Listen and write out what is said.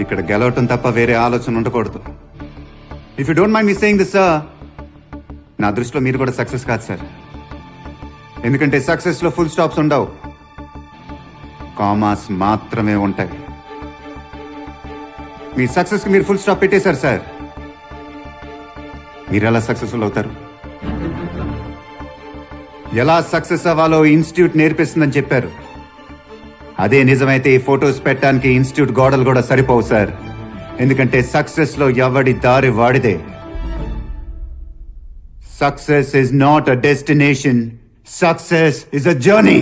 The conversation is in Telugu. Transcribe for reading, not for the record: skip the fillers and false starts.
ఇక్కడ గెలవటం తప్ప వేరే ఆలోచన ఉండకూడదు. If you don't mind me saying this sir, నా దృష్టిలో మీరు కూడా సక్సెస్ కాదు సార్. ఎందుకంటే సక్సెస్ లో ఫుల్ స్టాప్స్ ఉండవు, కామాస్ మాత్రమే ఉంటాయి. మీ సక్సెస్ కి మీరు ఫుల్ స్టాప్ పెట్టేశారు సార్. మీరు ఎలా సక్సెస్ఫుల్ అవుతారు? ఎలా సక్సెస్ అవ్వాలో ఇన్స్టిట్యూట్ నేర్పిస్తుందని చెప్పారు. అదే నిజమైతే ఈ ఫొటోస్ పెట్టడానికి ఇన్స్టిట్యూట్ గోడలు కూడా సరిపోవు సార్. ఎందుకంటే సక్సెస్ లో ఎవడి దారి వాడిదే. Success is not a destination, success is a journey.